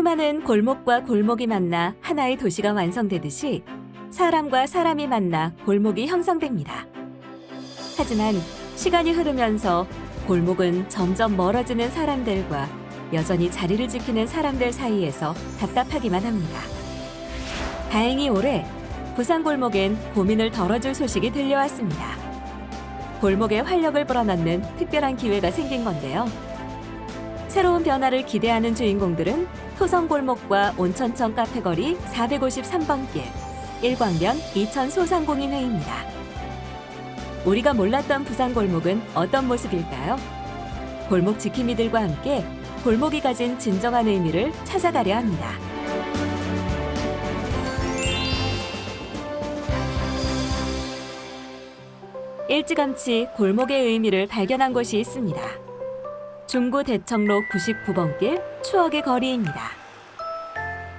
수많은 골목과 골목이 만나 하나의 도시가 완성되듯이 사람과 사람이 만나 골목이 형성됩니다. 하지만 시간이 흐르면서 골목은 점점 멀어지는 사람들과 여전히 자리를 지키는 사람들 사이에서 답답하기만 합니다. 다행히 올해 부산 골목엔 고민을 덜어줄 소식이 들려왔습니다. 골목에 활력을 불어넣는 특별한 기회가 생긴 건데요. 새로운 변화를 기대하는 주인공들은 토성골목과 온천천 카페거리 453번 길, 일광변 이천 소상공인회입니다. 우리가 몰랐던 부산 골목은 어떤 모습일까요? 골목 지킴이들과 함께 골목이 가진 진정한 의미를 찾아가려 합니다. 일찌감치 골목의 의미를 발견한 곳이 있습니다. 중구 대청로 99번 길 추억의 거리입니다.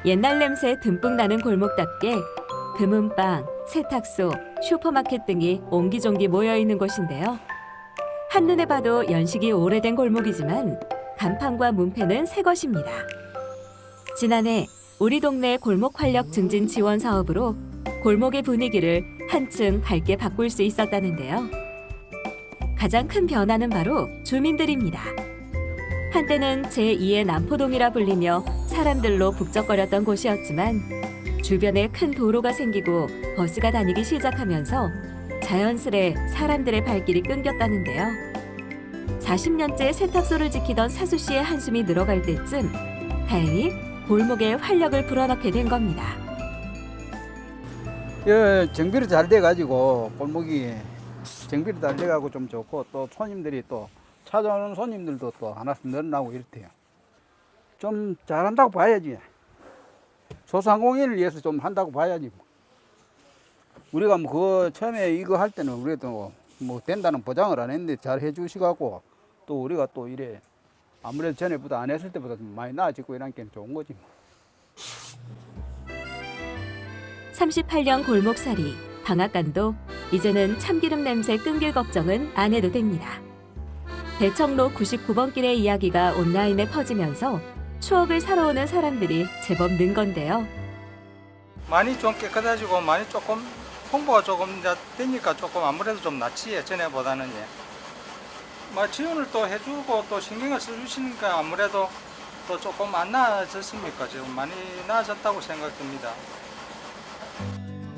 옛날 냄새 듬뿍 나는 골목답게 금은방, 세탁소, 슈퍼마켓 등이 옹기종기 모여있는 곳인데요. 한눈에 봐도 연식이 오래된 골목이지만 간판과 문패는 새 것입니다. 지난해 우리 동네 골목 활력 증진 지원 사업으로 골목의 분위기를 한층 밝게 바꿀 수 있었다는데요. 가장 큰 변화는 바로 주민들입니다. 한때는 제2의 남포동이라 불리며 사람들로 북적거렸던 곳이었지만 주변에 큰 도로가 생기고 버스가 다니기 시작하면서 자연스레 사람들의 발길이 끊겼다는데요. 40년째 세탁소를 지키던 사수 씨의 한숨이 늘어갈 때쯤 다행히 골목에 활력을 불어넣게 된 겁니다. 정비를 잘 돼가지고 골목이 정비를 잘 돼가고 좀 좋고 또 손님들이 또 찾아오는 손님들도 또 하나씩 늘어나고 이렇대요. 좀 잘한다고 봐야지. 소상공인을 위해서 좀 한다고 봐야지. 우리가 뭐 그거 처음에 이거 할 때는 우리도 뭐 된다는 보장을 안 했는데 잘 해주시고 또 우리가 또 이래 아무래도 전에보다 안 했을 때보다 좀 많이 나아지고 이런 게 좋은 거지. 38년 골목살이, 방앗간도 이제는 참기름 냄새 끊길 걱정은 안 해도 됩니다. 대청로 99번 길의 이야기가 온라인에 퍼지면서 추억을 사러 오는 사람들이 제법 는 건데요. 많이 좀 깨끗해지고 많이 조금 홍보가 조금 이제 되니까 조금 아무래도 좀 낫지 예전에보다는 지원을 또 해주고 또 신경을 써주시니까 아무래도 또 조금 안 나아졌습니까? 지금 많이 나아졌다고 생각됩니다.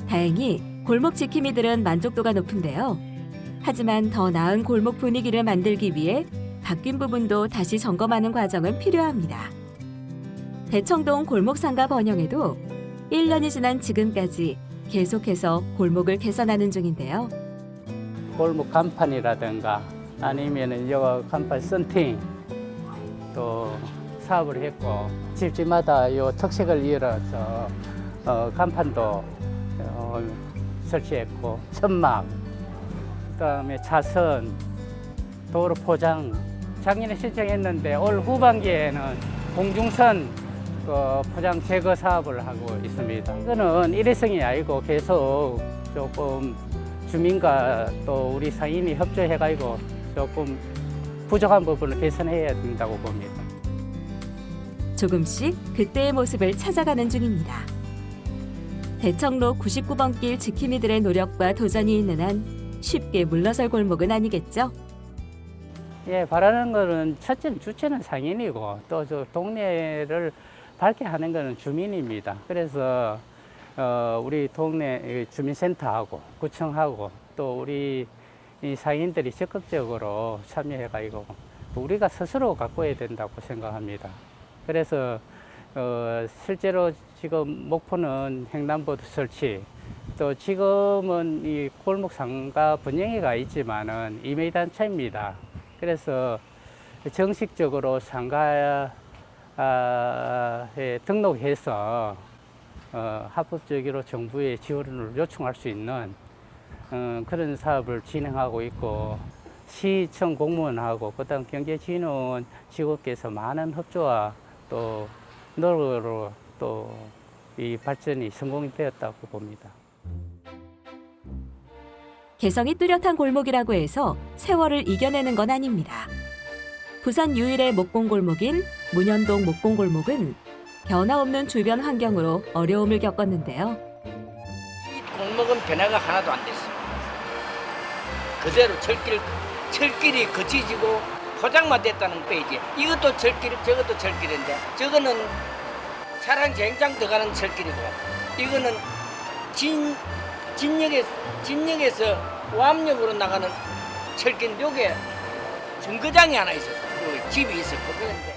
다행히 골목 지킴이들은 만족도가 높은데요. 하지만 더 나은 골목 분위기를 만들기 위해 바뀐 부분도 다시 점검하는 과정은 필요합니다. 대청동 골목상가 번영에도 1년이 지난 지금까지 계속해서 골목을 개선하는 중인데요. 골목 간판이라든가 아니면은 요 간판 썬팅 또 사업을 했고 집집마다 요 특색을 이어서 간판도 설치했고 천막 그다음에 차선 도로 포장 작년에 신청했는데 올 후반기에는 공중선 포장 제거 사업을 하고 있습니다. 이거는 일회성이 아니고 계속 조금 주민과 또 우리 상인이 협조해가지고 조금 부족한 부분을 개선해야 된다고 봅니다. 조금씩 그때의 모습을 찾아가는 중입니다. 대청로 99번 길 지킴이들의 노력과 도전이 있는 한 쉽게 물러설 골목은 아니겠죠? 예, 바라는 거는 첫째는 주체는 상인이고 또 저 동네를 밝게 하는 거는 주민입니다. 그래서 우리 동네 주민센터하고 구청하고 또 우리 이 상인들이 적극적으로 참여해가지고 우리가 스스로 가꿔야 된다고 생각합니다. 그래서 실제로 지금 목포는 횡단보도 설치, 또 지금은 이 골목 상가 분영회가 있지만은 임의 단체입니다. 그래서 정식적으로 상가에 등록해서 합법적으로 정부의 지원을 요청할 수 있는 그런 사업을 진행하고 있고 시청 공무원하고 그다음 경제진흥원 직원께서 많은 협조와 또 노력으로 또 이 발전이 성공이 되었다고 봅니다. 개성이 뚜렷한 골목이라고 해서 세월을 이겨내는 건 아닙니다. 부산 유일의 목공골목인 문현동 목공골목은 변화 없는 주변 환경으로 어려움을 겪었는데요. 이 골목은 변화가 하나도 안 됐어. 그대로 철길이 거치지고 포장만 됐다는 빼이지. 이것도 철길, 저것도 철길인데 저거는 차량 정장 들어가는 철길이고 이거는 진역에서 와암역으로 나가는 철길. 요게 정거장이 하나 있었어. 여기 집이 있었고 그런데.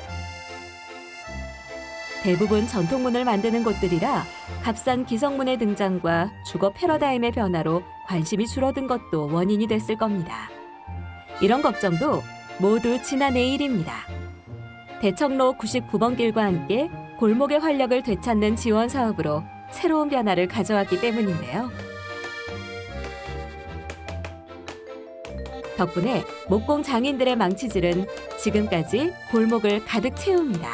대부분 전통문을 만드는 곳들이라 값싼 기성문의 등장과 주거 패러다임의 변화로 관심이 줄어든 것도 원인이 됐을 겁니다. 이런 걱정도 모두 지난 내일입니다. 대청로 99번 길과 함께 골목의 활력을 되찾는 지원 사업으로 새로운 변화를 가져왔기 때문인데요. 덕분에 목공 장인들의 망치질은 지금까지 골목을 가득 채웁니다.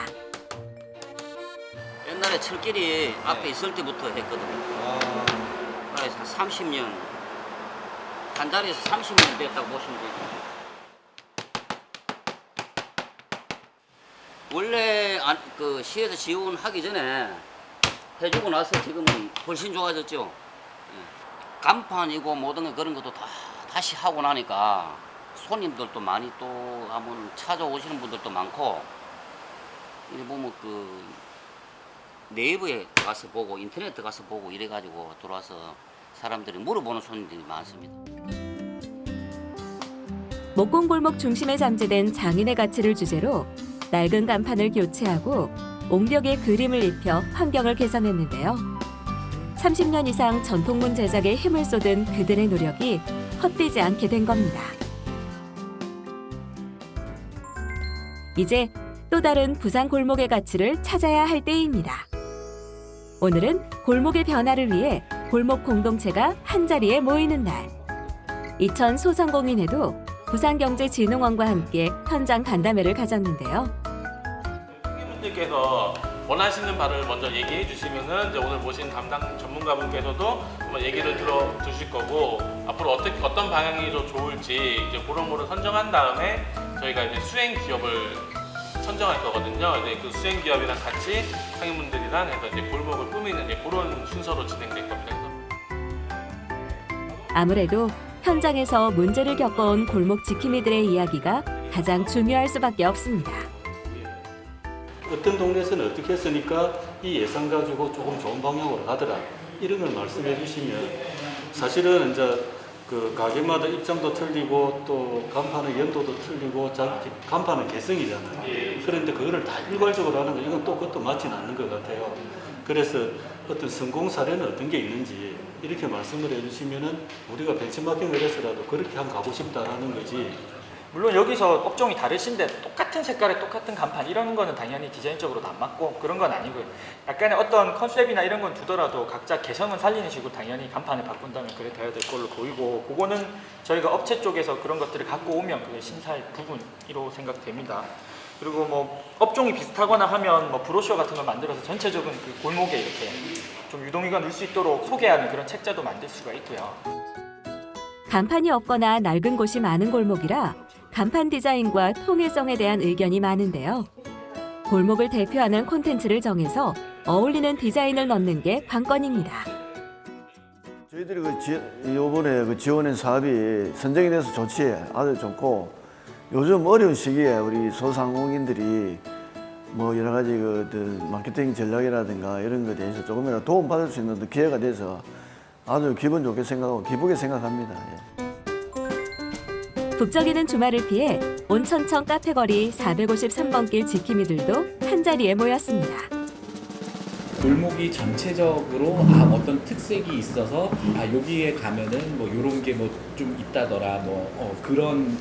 옛날에 철길이 앞에 있을 때부터 했거든요. 그래서 30년, 한 자리에서 30년 됐다고 보시면 되죠. 원래 그 시에서 지원하기 전에 해주고 나서 지금은 훨씬 좋아졌죠. 예. 간판이고 모든 그런 것도 다 다시 하고 나니까 손님들도 많이 또 한번 찾아오시는 분들도 많고, 이제 보면 그 네이버에 가서 보고 인터넷에 가서 보고 이래가지고 들어와서 사람들이 물어보는 손님들이 많습니다. 목공골목 중심에 잠재된 장인의 가치를 주제로 낡은 간판을 교체하고 옹벽에 그림을 입혀 환경을 개선했는데요. 30년 이상 전통문 제작에 힘을 쏟은 그들의 노력이 헛되지 않게 된 겁니다. 이제 또 다른 부산 골목의 가치를 찾아야 할 때입니다. 오늘은 골목의 변화를 위해 골목 공동체가 한자리에 모이는 날. 이천 소상공인회도 부산경제진흥원과 함께 현장 간담회를 가졌는데요. 손님분들께서 원하시는 바를 먼저 얘기해 주시면은 이제 오늘 모신 담당 전문가분께서도 한번 얘기를 들어 주실 거고, 앞으로 어떤 방향이 더 좋을지 이제 그런 거를 선정한 다음에 저희가 이제 수행 기업을 선정할 거거든요. 이제 그 수행 기업이랑 같이 상인분들이랑 해서 이제 골목을 꾸미는 이제 그런 순서로 진행될 겁니다. 아무래도 현장에서 문제를 겪어온 골목 지킴이들의 이야기가 가장 중요할 수밖에 없습니다. 어떤 동네에서는 어떻게 했으니까 이 예산 가지고 조금 좋은 방향으로 가더라, 이런 걸 말씀해 주시면, 사실은 이제 그 가게마다 입장도 틀리고 또 간판의 연도도 틀리고 간판은 개성이잖아요. 그런데 그거를 다 일괄적으로 하는 거, 이건 또 그것도 맞지는 않는 것 같아요. 그래서 어떤 성공 사례는 어떤 게 있는지 이렇게 말씀을 해주시면은 우리가 벤치마킹을 해서라도 그렇게 한번 가고 싶다라는 거지. 물론 여기서 업종이 다르신데 똑같은 색깔의 똑같은 간판 이런 거는 당연히 디자인적으로도 안 맞고 그런 건 아니고요. 약간의 어떤 컨셉이나 이런 건 두더라도 각자 개성은 살리는 식으로 당연히 간판을 바꾼다면 그래 돼야 될 걸로 보이고, 그거는 저희가 업체 쪽에서 그런 것들을 갖고 오면 그게 심사할 부분이라고 생각됩니다. 그리고 뭐 업종이 비슷하거나 하면 뭐 브로셔 같은 걸 만들어서 전체적인 그 골목에 이렇게 좀 유동인가 넣을 수 있도록 소개하는 그런 책자도 만들 수가 있고요. 간판이 없거나 낡은 곳이 많은 골목이라 간판 디자인과 통일성에 대한 의견이 많은데요. 골목을 대표하는 콘텐츠를 정해서 어울리는 디자인을 넣는 게 관건입니다. 저희들이 이번에 그 지원한 사업이 선정이 돼서 좋지, 아주 좋고, 요즘 어려운 시기에 우리 소상공인들이 뭐 여러 가지 그 마케팅 전략이라든가 이런 것에 대해서 조금이라도 도움 받을 수 있는 기회가 돼서 아주 기분 좋게 생각하고 기쁘게 생각합니다. 예. 북적이는 주말을 피해 온천천 카페거리 453번 길 지킴이들도 한자리에 모였습니다. 골목이 전체적으로 어떤 특색이 있어서 여기에 가면은 뭐 요런 게 뭐 좀 있다더라, 그런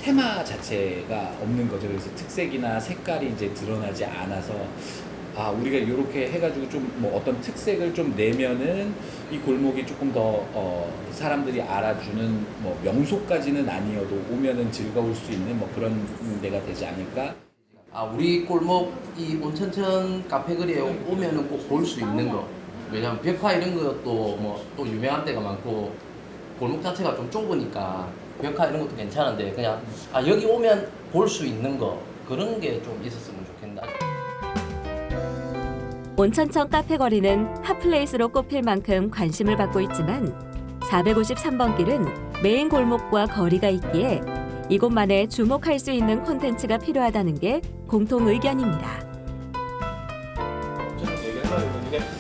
테마 자체가 없는 거죠. 그래서 특색이나 색깔이 이제 드러나지 않아서 우리가 이렇게 해가지고 좀 뭐 어떤 특색을 좀 내면은 이 골목이 조금 더 사람들이 알아주는 뭐 명소까지는 아니어도 오면은 즐거울 수 있는 뭐 그런 데가 되지 않을까. 우리 골목 이 온천천 카페거리에 오면은 꼭 볼 수 있는 거. 왜냐면 벽화 이런 것도 뭐 또 유명한 데가 많고 골목 자체가 좀 좁으니까 벽화 이런 것도 괜찮은데 그냥 여기 오면 볼 수 있는 거, 그런 게 좀 있었으면 좋겠다. 온천천 카페 거리는 핫플레이스로 꼽힐 만큼 관심을 받고 있지만 453번 길은 메인 골목과 거리가 있기에 이곳만에 주목할 수 있는 콘텐츠가 필요하다는 게 공통 의견입니다.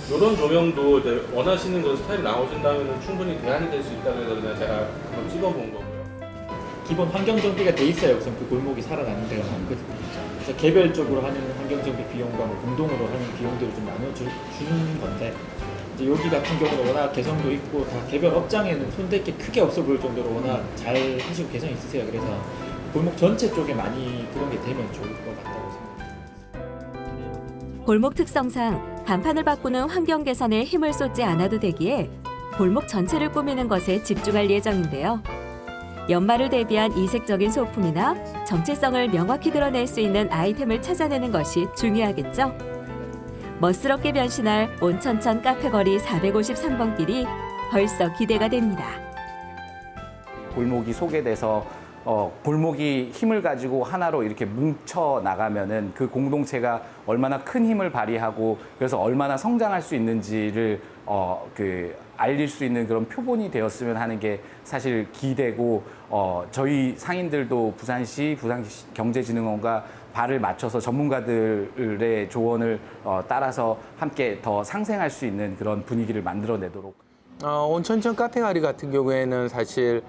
이런 조명도 이제 원하시는 그 스타일이 나오신다면 충분히 대안이 될 수 있다고 해서 그냥 제가 한번 찍어본 거고요. 기본 환경 정비가 돼 있어야 우선 그 골목이 살아나는 데가 많거든요. 그래서 개별적으로 하는 환경 정비 비용과 뭐 공동으로 하는 비용들을 좀 나눠주는 건데 이제 여기 같은 경우는 워낙 개성도 있고 다 개별 업장에는 손댈 게 크게 없어 보일 정도로 워낙 잘 하시고 개성이 있으세요. 그래서 골목 전체 쪽에 많이 그런 게 되면 좋을 것 같다고 생각합니다. 골목 특성상 간판을 바꾸는 환경 개선에 힘을 쏟지 않아도 되기에 골목 전체를 꾸미는 것에 집중할 예정인데요. 연말을 대비한 이색적인 소품이나 정체성을 명확히 드러낼 수 있는 아이템을 찾아내는 것이 중요하겠죠. 멋스럽게 변신할 온천천 카페거리 453번 길이 벌써 기대가 됩니다. 골목이 소개돼서 골목이 힘을 가지고 하나로 이렇게 뭉쳐 나가면은 그 공동체가 얼마나 큰 힘을 발휘하고 그래서 얼마나 성장할 수 있는지를 알릴 수 있는 그런 표본이 되었으면 하는 게 사실 기대고 저희 상인들도 부산시 경제진흥원과 발을 맞춰서 전문가들의 조언을 따라서 함께 더 상생할 수 있는 그런 분위기를 만들어내도록. 온천천 카페거리 같은 경우에는 사실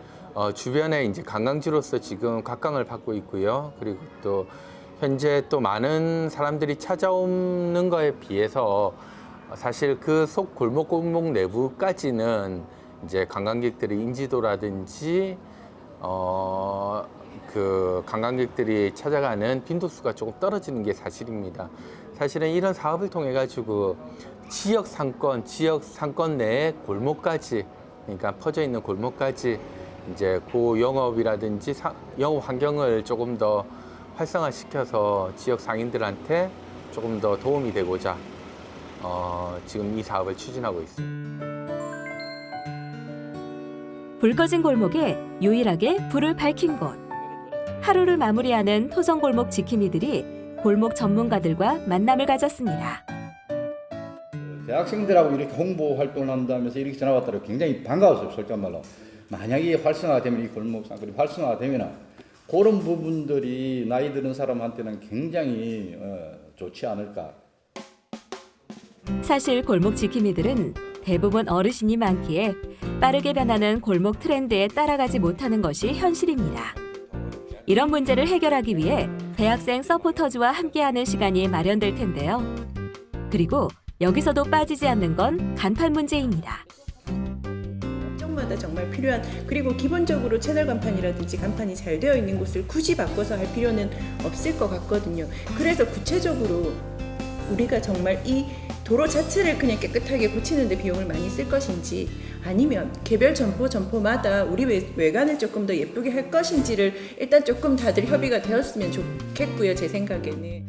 주변에 이제 관광지로서 지금 각광을 받고 있고요. 그리고 또 현재 또 많은 사람들이 찾아오는 거에 비해서 사실 그 속 골목 내부까지는 이제 관광객들의 인지도라든지 그 관광객들이 찾아가는 빈도수가 조금 떨어지는 게 사실입니다. 사실은 이런 사업을 통해 가지고 지역 상권 내의 골목까지, 그러니까 퍼져 있는 골목까지 이제 그 영업이라든지 영업 환경을 조금 더 활성화시켜서 지역 상인들한테 조금 더 도움이 되고자 지금 이 사업을 추진하고 있습니다. 불 꺼진 골목에 유일하게 불을 밝힌 곳. 하루를 마무리하는 토성골목 지킴이들이 골목 전문가들과 만남을 가졌습니다. 대학생들하고 이렇게 홍보 활동을 한다면서 이렇게 전화 왔더니 굉장히 반가웠어요, 솔직한 말로. 만약에 활성화되면 이 골목 상권이 활성화되면 그런 부분들이 나이 드는 사람한테는 굉장히 좋지 않을까. 사실 골목 지킴이들은 대부분 어르신이 많기에 빠르게 변하는 골목 트렌드에 따라가지 못하는 것이 현실입니다. 이런 문제를 해결하기 위해 대학생 서포터즈와 함께하는 시간이 마련될 텐데요. 그리고 여기서도 빠지지 않는 건 간판 문제입니다. 마다 정말 필요한, 그리고 기본적으로 채널 간판이라든지 간판이 잘 되어 있는 곳을 굳이 바꿔서 할 필요는 없을 것 같거든요. 그래서 구체적으로 우리가 정말 이 도로 자체를 그냥 깨끗하게 고치는 데 비용을 많이 쓸 것인지, 아니면 개별 점포마다 우리 외관을 조금 더 예쁘게 할 것인지를 일단 조금 다들 협의가 되었으면 좋겠고요, 제 생각에는.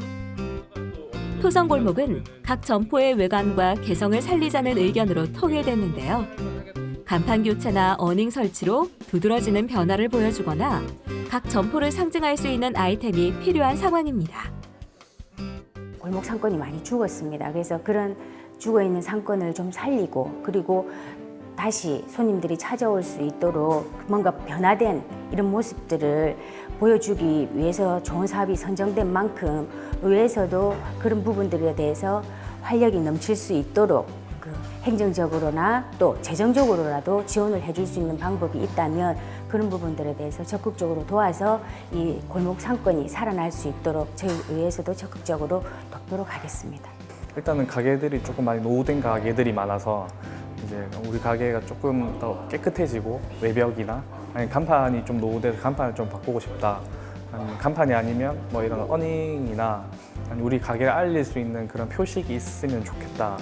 토성골목은 각 점포의 외관과 개성을 살리자는 의견으로 통일됐는데요. 간판 교체나 어닝 설치로 두드러지는 변화를 보여주거나 각 점포를 상징할 수 있는 아이템이 필요한 상황입니다. 골목 상권이 많이 죽었습니다. 그래서 그런 죽어있는 상권을 좀 살리고, 그리고 다시 손님들이 찾아올 수 있도록 뭔가 변화된 이런 모습들을 보여주기 위해서 좋은 사업이 선정된 만큼 의회에서도 그런 부분들에 대해서 활력이 넘칠 수 있도록 행정적으로나 또 재정적으로라도 지원을 해줄 수 있는 방법이 있다면 그런 부분들에 대해서 적극적으로 도와서 이 골목 상권이 살아날 수 있도록 저희 의회에서도 적극적으로 돕도록 하겠습니다. 일단은 가게들이 조금 많이 노후된 가게들이 많아서 이제 우리 가게가 조금 더 깨끗해지고 외벽이나 아니 간판이 좀 노후돼서 간판을 좀 바꾸고 싶다. 아니면 간판이 아니면 뭐 이런 어닝이나 아니 우리 가게를 알릴 수 있는 그런 표식이 있으면 좋겠다.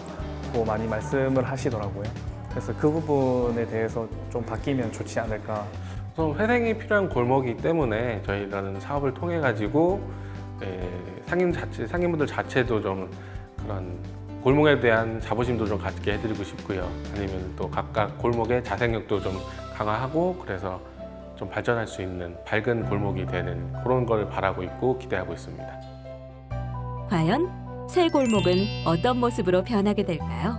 많이 말씀을 하시더라고요. 그래서 그 부분에 대해서 좀 바뀌면 좋지 않을까. 우선 회생이 필요한 골목이기 때문에 저희라는 사업을 통해 가지고 상인분들 자체도 좀 그런 골목에 대한 자부심도 좀 갖게 해드리고 싶고요. 아니면 또 각각 골목의 자생력도 좀 강화하고 그래서 좀 발전할 수 있는 밝은 골목이 되는 그런 걸 바라고 있고 기대하고 있습니다. 과연 새 골목은 어떤 모습으로 변하게 될까요?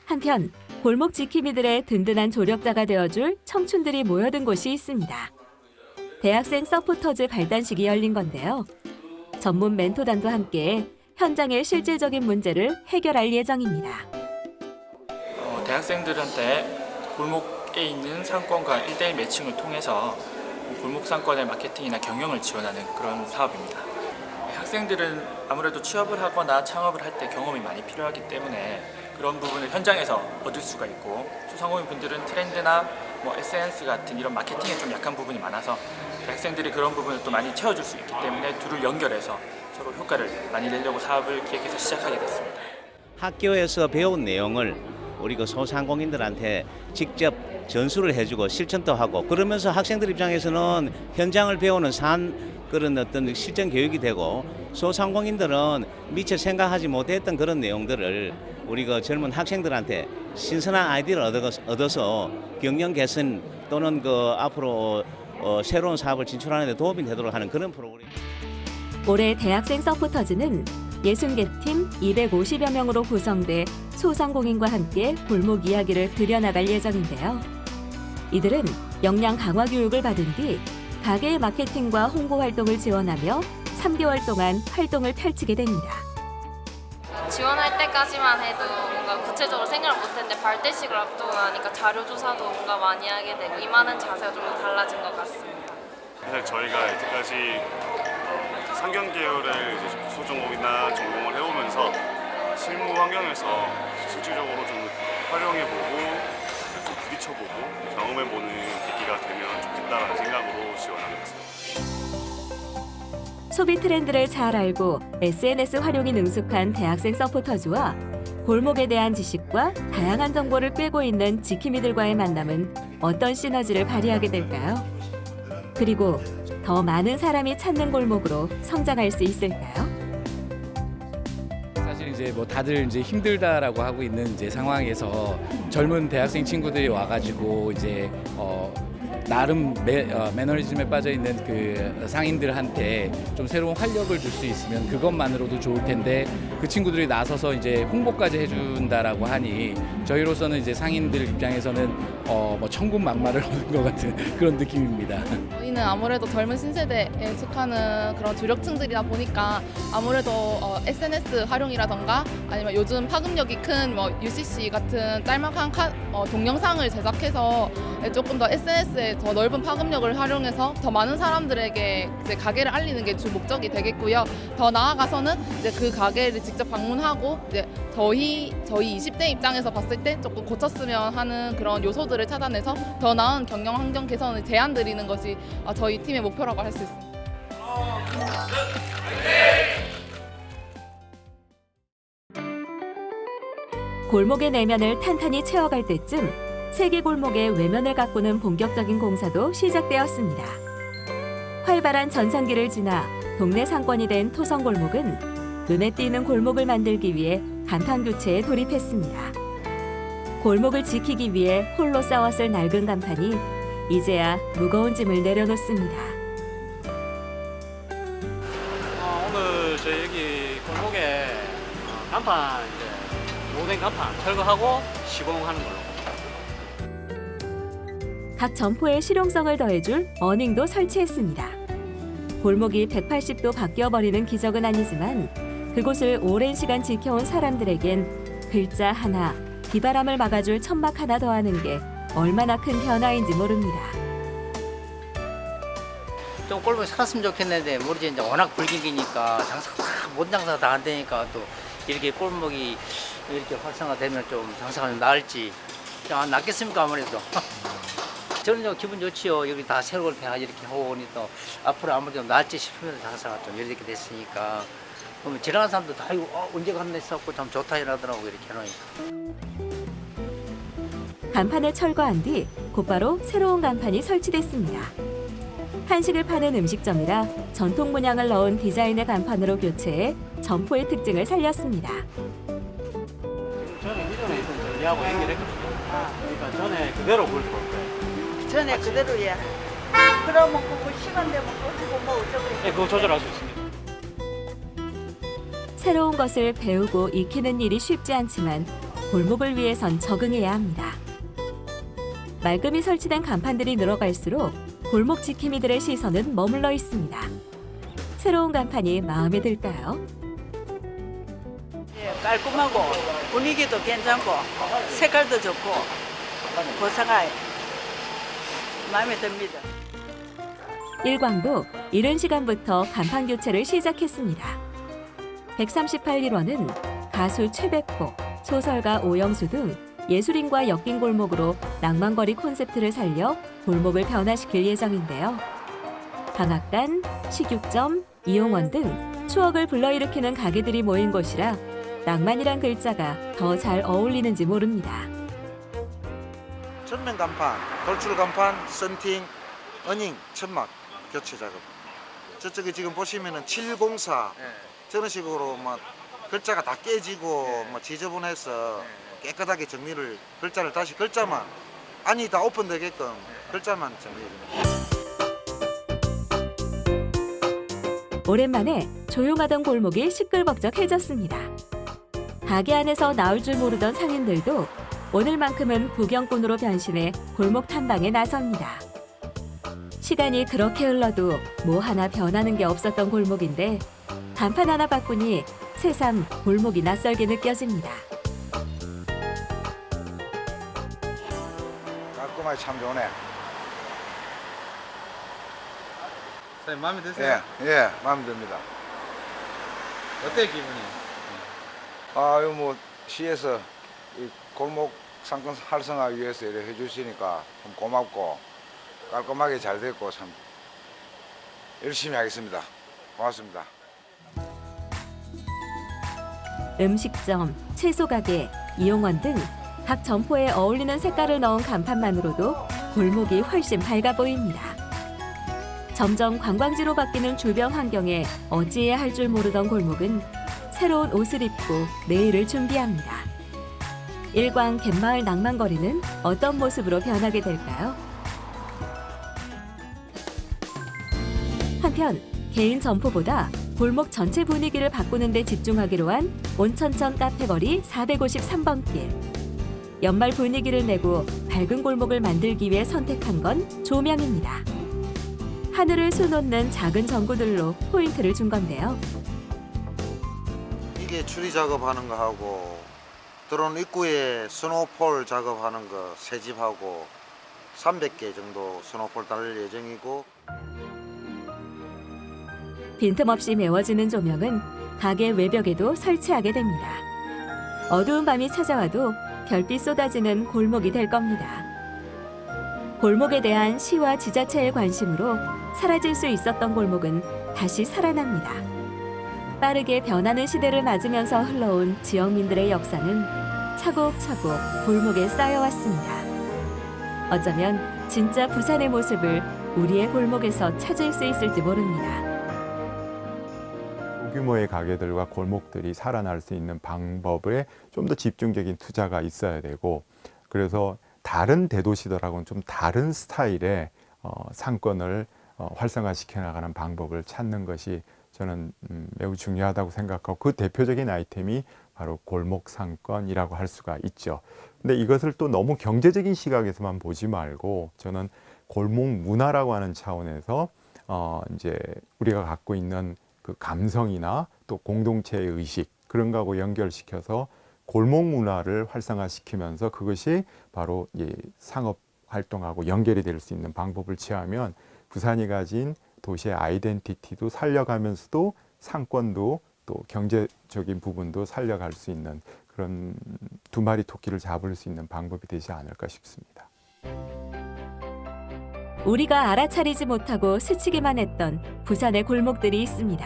한편 골목 지킴이들의 든든한 조력자가 되어줄 청춘들이 모여든 곳이 있습니다. 대학생 서포터즈 발단식이 열린 건데요. 전문 멘토단과 함께 현장의 실질적인 문제를 해결할 예정입니다. 대학생들한테 골목에 있는 상권과 1대1 매칭을 통해서 골목 상권의 마케팅이나 경영을 지원하는 그런 사업입니다. 학생들은 아무래도 취업을 하거나 창업을 할 때 경험이 많이 필요하기 때문에 그런 부분을 현장에서 얻을 수가 있고, 소상공인 분들은 트렌드나 SNS 같은 이런 마케팅에 좀 약한 부분이 많아서 대학생들이 그런 부분을 또 많이 채워줄 수 있기 때문에 둘을 연결해서 서로 효과를 많이 내려고 사업을 기획해서 시작하게 됐습니다. 학교에서 배운 내용을 우리 그 소상공인들한테 직접 전수를 해주고 실천도 하고, 그러면서 학생들 입장에서는 현장을 배우는 그런 어떤 실전 교육이 되고, 소상공인들은 미처 생각하지 못했던 그런 내용들을 우리 그 젊은 학생들한테 신선한 아이디어를 얻어서 경영 개선 또는 그 앞으로 새로운 사업을 진출하는 데 도움이 되도록 하는 그런 프로그램. 올해 대학생 서포터즈는 60개 팀 250여 명으로 구성돼 소상공인과 함께 골목 이야기를 들여나갈 예정인데요. 이들은 역량 강화 교육을 받은 뒤 가게의 마케팅과 홍보 활동을 지원하며 3개월 동안 활동을 펼치게 됩니다. 지원할 때까지만 해도 뭔가 구체적으로 생각을 못했는데 발대식을 앞두고 나니까 자료조사도 뭔가 많이 하게 되고 임하는 자세가 좀 달라진 것 같습니다. 사실 저희가 이때까지 상경 계열의 소전공이나 전공을 해오면서 실무 환경에서 실질적으로 좀 활용해보고 좀 부딪혀보고 경험해보는 계기가 되면 좋겠다라는 생각으로 지원하게 됐습니다. 소비 트렌드를 잘 알고 SNS 활용이 능숙한 대학생 서포터즈와 골목에 대한 지식과 다양한 정보를 꿰고 있는 지킴이들과의 만남은 어떤 시너지를 발휘하게 될까요? 그리고 더 많은 사람이 찾는 골목으로 성장할 수 있을까요? 사실 이제 뭐 다들 이제 힘들다라고 하고 있는 이제 상황에서 젊은 대학생 친구들이 와가지고 이제 나름 매너리즘에 빠져 있는 그 상인들한테 좀 새로운 활력을 줄 수 있으면 그것만으로도 좋을 텐데, 그 친구들이 나서서 이제 홍보까지 해준다라고 하니 저희로서는 이제 상인들 입장에서는 뭐 천군만마를 얻은 것 같은 그런 느낌입니다. 저희는 아무래도 젊은 신세대에 속하는 그런 주력층들이다 보니까 아무래도 SNS 활용이라던가 아니면 요즘 파급력이 큰 뭐 UCC 같은 짤막한 동영상을 제작해서 조금 더 SNS에 더 넓은 파급력을 활용해서 더 많은 사람들에게 이제 가게를 알리는 게 주 목적이 되겠고요. 더 나아가서는 이제 그 가게를 직접 방문하고 이제 저희 20대 입장에서 봤을 때 조금 고쳤으면 하는 그런 요소들을 찾아내서 더 나은 경영 환경 개선을 제안 드리는 것이 저희 팀의 목표라고 할 수 있습니다. 골목의 내면을 탄탄히 채워갈 때쯤 세계 골목의 외면을 가꾸는 본격적인 공사도 시작되었습니다. 활발한 전성기를 지나 동네 상권이 된 토성골목은 눈에 띄는 골목을 만들기 위해 간판 교체에 돌입했습니다. 골목을 지키기 위해 홀로 싸웠을 낡은 간판이 이제야 무거운 짐을 내려놓습니다. 오늘 저희 여기 골목에 간판 이제 오랜 간판 철거하고 시공하는 걸로. 각 점포의 실용성을 더해줄 어닝도 설치했습니다. 골목이 180도 바뀌어버리는 기적은 아니지만 그곳을 오랜 시간 지켜온 사람들에겐 글자 하나, 비바람을 막아줄 천막 하나 더하는 게 얼마나 큰 변화인지 모릅니다. 좀 골목에 살았으면 좋겠는데 모르지, 이제 워낙 불경기니까 모든 장사가 다 안 되니까 또 이렇게 골목이 이렇게 활성화되면 좀 장사가 좀 나을지. 낫겠습니까 아무래도. 저는 좀 기분 좋지요. 여기 다 새로운 배가 이렇게 하고 오니 또 앞으로 아무래도 나을지 싶으면서 장사가 좀 이렇게 됐으니까. 그러면 지나가는 사람도 다 이거 언제 갔나 했었고 참 좋다 이러더라고 이렇게 해놓으니까. 간판을 철거한 뒤 곧바로 새로운 간판이 설치됐습니다. 한식을 파는 음식점이라 전통 문양을 넣은 디자인의 간판으로 교체해 점포의 특징을 살렸습니다. 저는 이전에 있던 전리하고 연결했거든요. 그러니까 전에 그대로 볼 거예요. 전에 그대로야. 그러면 그거 시간 되면 꺼지고 뭐 어쩌고. 네, 그거 조절할 수 있습니다. 새로운 것을 배우고 익히는 일이 쉽지 않지만 골목을 위해선 적응해야 합니다. 말끔히 설치된 간판들이 늘어갈수록 골목 지킴이들의 시선은 머물러 있습니다. 새로운 간판이 마음에 들까요? 예, 깔끔하고 분위기도 괜찮고 색깔도 좋고 고상하게 마음에 듭니다. 일광도 이른 시간부터 간판 교체를 시작했습니다. 138일원은 가수 최백호, 소설가 오영수 등 예술인과 엮인 골목으로 낭만거리 콘셉트를 살려 골목을 변화시킬 예정인데요. 방앗간, 식육점, 이용원 등 추억을 불러일으키는 가게들이 모인 곳이라 낭만이란 글자가 더 잘 어울리는지 모릅니다. 전면 간판, 돌출 간판, 썬팅, 어닝, 천막 교체 작업. 저쪽에 지금 보시면은 704 저런 식으로 막 글자가 다 깨지고 뭐 지저분해서 깨끗하게 정리를 글자를 다시 글자만 안이 다 오픈되게끔 글자만 정리해줍니다. 오랜만에 조용하던 골목이 시끌벅적해졌습니다. 가게 안에서 나올 줄 모르던 상인들도 오늘만큼은 구경꾼으로 변신해 골목 탐방에 나섭니다. 시간이 그렇게 흘러도 뭐 하나 변하는 게 없었던 골목인데 간판 하나 바꾸니 새삼 골목이 낯설게 느껴집니다. 깔끔하게 참 좋네. 사장님 마음에 드세요? 예, 마음에 듭니다. 어때요 기분이? 아유 뭐 시에서 이 골목 상권 활성화 위해서 이렇게 해주시니까 참 고맙고 깔끔하게 잘 됐고 참 열심히 하겠습니다. 고맙습니다. 음식점, 채소가게, 이용원 등 각 점포에 어울리는 색깔을 넣은 간판만으로도 골목이 훨씬 밝아 보입니다. 점점 관광지로 바뀌는 주변 환경에 어찌해야 할 줄 모르던 골목은 새로운 옷을 입고 내일을 준비합니다. 일광 갯마을 낭만거리는 어떤 모습으로 변하게 될까요? 한편 개인 점포보다 골목 전체 분위기를 바꾸는 데 집중하기로 한 온천천 카페거리 453번 길. 연말 분위기를 내고 밝은 골목을 만들기 위해 선택한 건 조명입니다. 하늘을 수놓는 작은 전구들로 포인트를 준 건데요. 이게 추리 작업하는 거 하고 드론 입구에 스노우폴 작업하는 거 새 집하고 300개 정도 스노우폴 달릴 예정이고 빈틈없이 메워지는 조명은 가게 외벽에도 설치하게 됩니다. 어두운 밤이 찾아와도 별빛 쏟아지는 골목이 될 겁니다. 골목에 대한 시와 지자체의 관심으로 사라질 수 있었던 골목은 다시 살아납니다. 빠르게 변하는 시대를 맞으면서 흘러온 지역민들의 역사는 차곡차곡 골목에 쌓여왔습니다. 어쩌면 진짜 부산의 모습을 우리의 골목에서 찾을 수 있을지 모릅니다. 소규모의 가게들과 골목들이 살아날 수 있는 방법에 좀 더 집중적인 투자가 있어야 되고, 그래서 다른 대도시들하고는 좀 다른 스타일의 상권을 활성화시켜 나가는 방법을 찾는 것이 저는 매우 중요하다고 생각하고, 그 대표적인 아이템이 바로 골목 상권이라고 할 수가 있죠. 근데 이것을 또 너무 경제적인 시각에서만 보지 말고, 저는 골목 문화라고 하는 차원에서 이제 우리가 갖고 있는 그 감성이나 또 공동체의 의식, 그런 거하고 연결시켜서 골목 문화를 활성화시키면서 그것이 바로 이 상업 활동하고 연결이 될 수 있는 방법을 취하면 부산이 가진 도시의 아이덴티티도 살려가면서도 상권도 또 경제적인 부분도 살려갈 수 있는 그런 두 마리 토끼를 잡을 수 있는 방법이 되지 않을까 싶습니다. 우리가 알아차리지 못하고 스치기만 했던 부산의 골목들이 있습니다.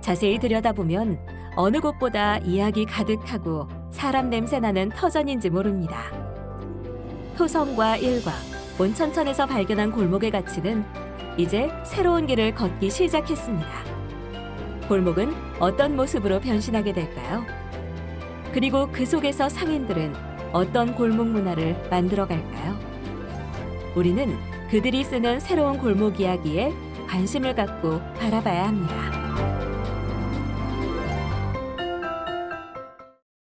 자세히 들여다보면 어느 곳보다 이야기 가득하고 사람 냄새 나는 터전인지 모릅니다. 토성과 일광, 온천천에서 발견한 골목의 가치는 이제 새로운 길을 걷기 시작했습니다. 골목은 어떤 모습으로 변신하게 될까요? 그리고 그 속에서 상인들은 어떤 골목 문화를 만들어 갈까요? 우리는 그들이 쓰는 새로운 골목 이야기에 관심을 갖고 바라봐야 합니다.